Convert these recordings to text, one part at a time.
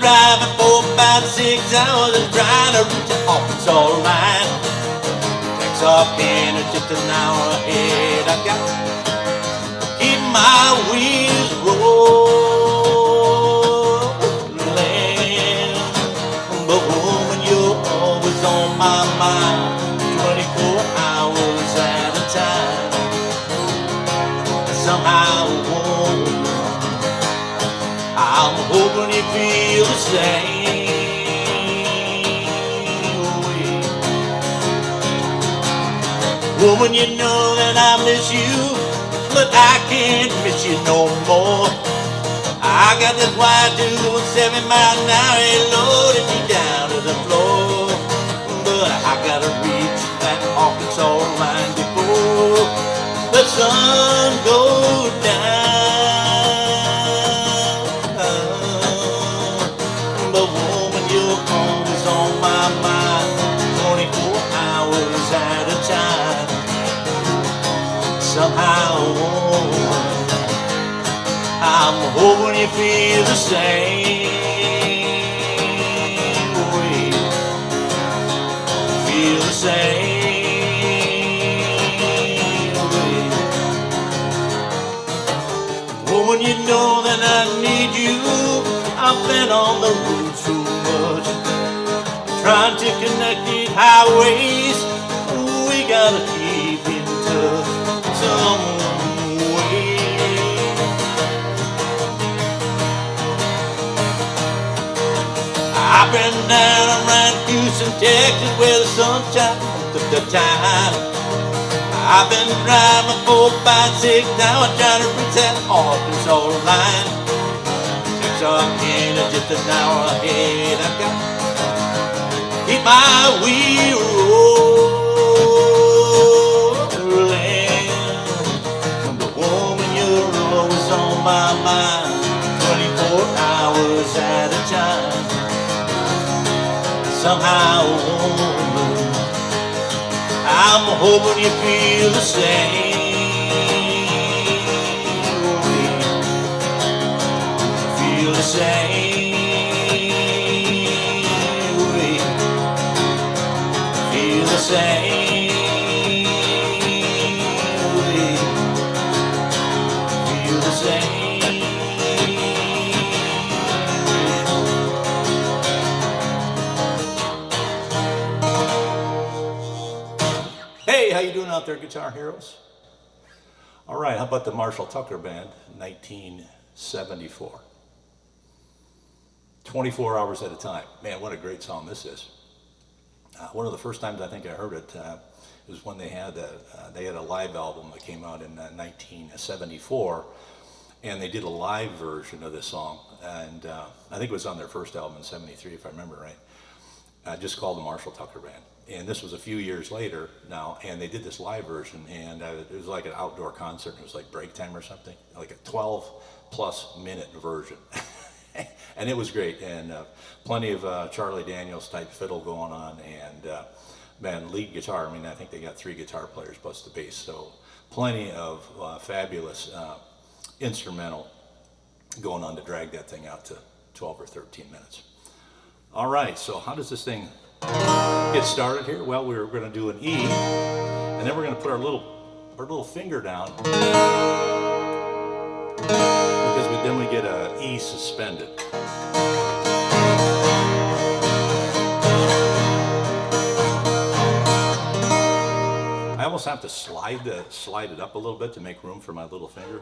driving for about 6 hours and trying to reach the Arkansas line. Texarkana just an hour ahead. I got to keep my wheels rolling. But woman, you're always on my mind, 24 hours at a time. Somehow, I'm hoping you feel the same way. Woman, you know that I miss you, but I can't miss you no more. I got this wide 217 mile an hour, it loaded me down to the floor. But I gotta reach that Arkansas line before the sun goes down. But woman, you're always on my mind, 24 hours at a time. Somehow I'm hoping you feel the same way. Feel the same way. Woman, you know that I need you. I've been on the road so much, trying to connect the highways. We gotta keep in touch some way. I've been down around Houston, Texas, where the sunshine most of the time. I've been driving 4, 5, 6 hours trying to reach that Arkansas line. Texarkana just an hour ahead. I got to keep my wheel rolling. The woman, you're always on my mind, 24 hours at a time. Somehow, I'm hoping you feel the same way. Feel the same way. Feel the same way. Feel the same. Hey, how you doing out there, guitar heroes? All right, how about the Marshall Tucker Band, 1974. 24 hours at a time. Man, what a great song this is. One of the first times I think I heard it was when they had a live album that came out in 1974, and they did a live version of this song, and I think it was on their first album in '73, if I remember right. Just called the Marshall Tucker Band. And this was a few years later now, and they did this live version, and it was like an outdoor concert. It was like break time or something, like a 12+ minute version. And it was great, and plenty of Charlie Daniels type fiddle going on, and man, lead guitar. I mean, I think they got 3 guitar players plus the bass, so plenty of fabulous instrumental going on to drag that thing out to 12 or 13 minutes. All right, so how does this thing get started here? Well, we're going to do an E, and then we're going to put our little finger down, because then we get a E suspended. I almost have to slide it up a little bit to make room for my little finger,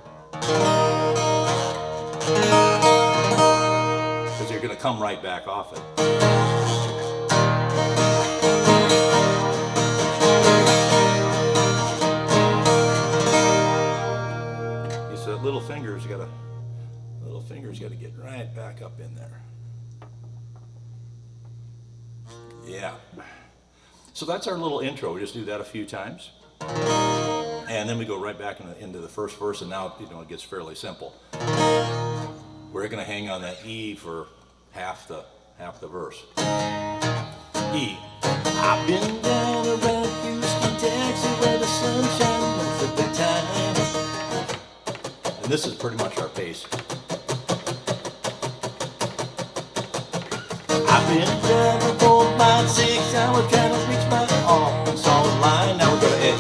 because you're going to come right back off it. Little fingers got to get right back up in there. Yeah. So that's our little intro. We just do that a few times, and then we go right back into the first verse. And now it gets fairly simple. We're going to hang on that E for half the verse. E. I've been down around Houston, Texas, where the sunshine most of the time. And this is pretty much our bass. I've been driving for about 6 hours trying to reach my Arkansas line. Now we're going to A.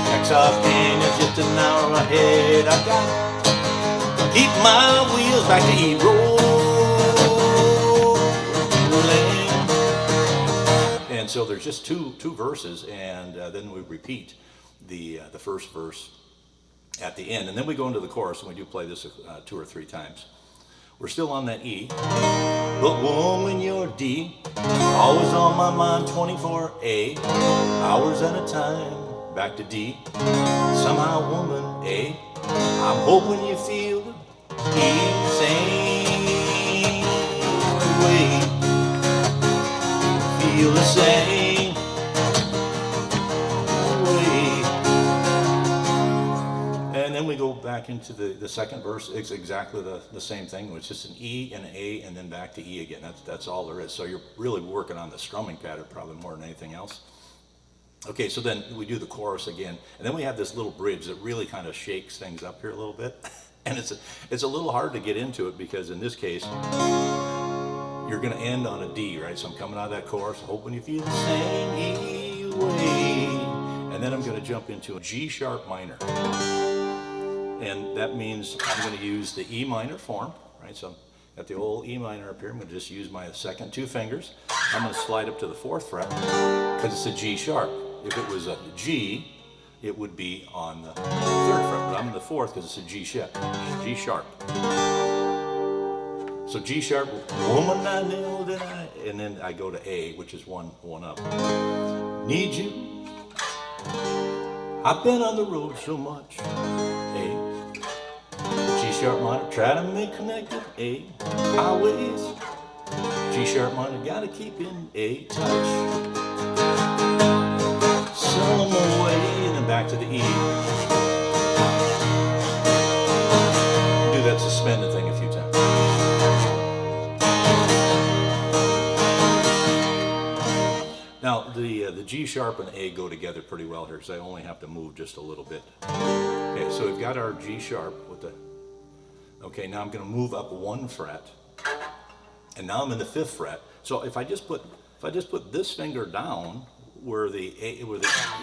Texarkana is just an hour ahead. I got to keep my wheels back to E rolling. And so there's just two verses, and then we repeat the first verse at the end, and then we go into the chorus, and we do play this 2 or 3 times. We're still on that E, but woman, you're D, always on my mind, 24 A, hours at a time, back to D, somehow woman A, I'm hoping you feel the same way, feel the same way. And then we go back into the second verse. It's exactly the same thing. It's just an E and an A and then back to E again. That's all there is. So you're really working on the strumming pattern probably more than anything else. Okay, so then we do the chorus again, and then we have this little bridge that really kind of shakes things up here a little bit. And it's a little hard to get into it because in this case, you're going to end on a D, right? So I'm coming out of that chorus, hoping you feel the same E way. And then I'm going to jump into a G sharp minor. And that means I'm going to use the E minor form, right? So I've got the old E minor up here. I'm going to just use my second 2 fingers. I'm going to slide up to the 4th fret because it's a G sharp. If it was a G, it would be on the 3rd fret, but I'm in the 4th because it's a G sharp. G sharp. So G sharp, woman I know that I, and then I go to A, which is one up. Need you. I've been on the road so much. A. G sharp minor, try to make connected. A. Highways. G sharp minor, gotta keep in A touch. Some away, and then back to the E. Do that suspended thing a few times. Now the G sharp and A go together pretty well here, so I only have to move just a little bit. Okay, so we've got our G sharp with the. Okay, now I'm going to move up 1 fret, and now I'm in the 5th fret. So if I just put this finger down where the A,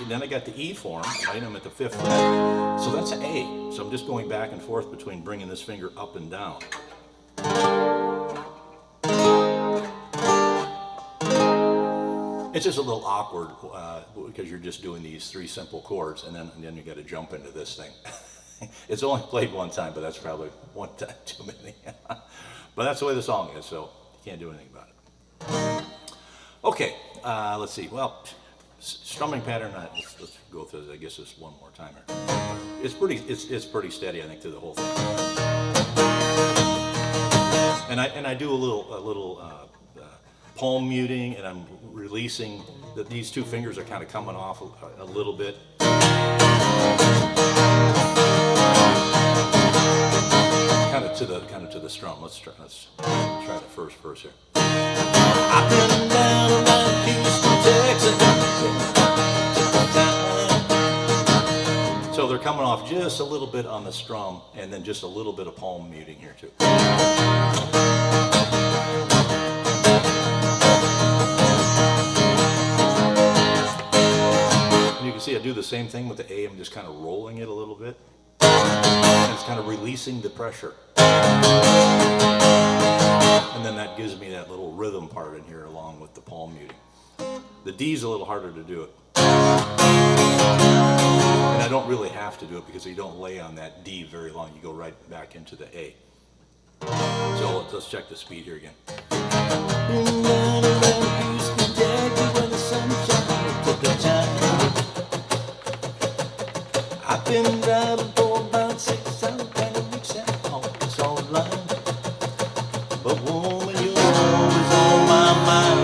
then I got the E form, right? I'm at the 5th fret, so that's an A. So I'm just going back and forth between bringing this finger up and down. It's just a little awkward because you're just doing these 3 simple chords, and then you got to jump into this thing. It's only played 1 time, but that's probably 1 time too many. But that's the way the song is, so you can't do anything about it. Okay, let's see. Well, strumming pattern. Let's go through this. I guess just one more time here. It's pretty steady, I think, through the whole thing. And I do a little palm muting, and I'm releasing that these 2 fingers are kind of coming off a little bit. Kind of to the strum. Let's try the first verse here. I've been down around Houston, Texas. So they're coming off just a little bit on the strum, and then just a little bit of palm muting here too. And you can see I do the same thing with the A. I'm just kind of rolling it a little bit. And it's kind of releasing the pressure. And then that gives me that little rhythm part in here along with the palm muting. The D's a little harder to do it. And I don't really have to do it because you don't lay on that D very long. You go right back into the A. So let's check the speed here again. I've been driving for about 6 hours, trying to reach that Arkansas line. But woman, you're always on my mind.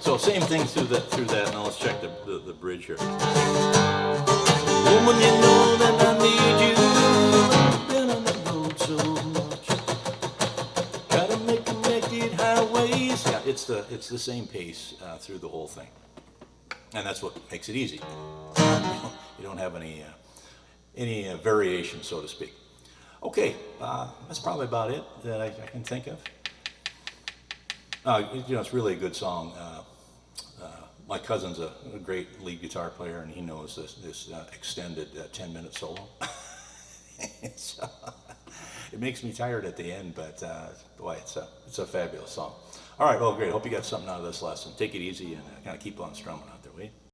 So same thing through that. Now let's check the bridge here. Woman, you know that I need you. I've been on the road so much. Try to make connected highways. Yeah, it's the same pace through the whole thing. And that's what makes it easy. You don't have any variation, so to speak. Okay, that's probably about it that I can think of. It's really a good song. My cousin's a great lead guitar player, and he knows this extended 10-minute solo. So, it makes me tired at the end, but boy, it's a fabulous song. All right, well, great. Hope you got something out of this lesson. Take it easy and kind of keep on strumming out there, will you?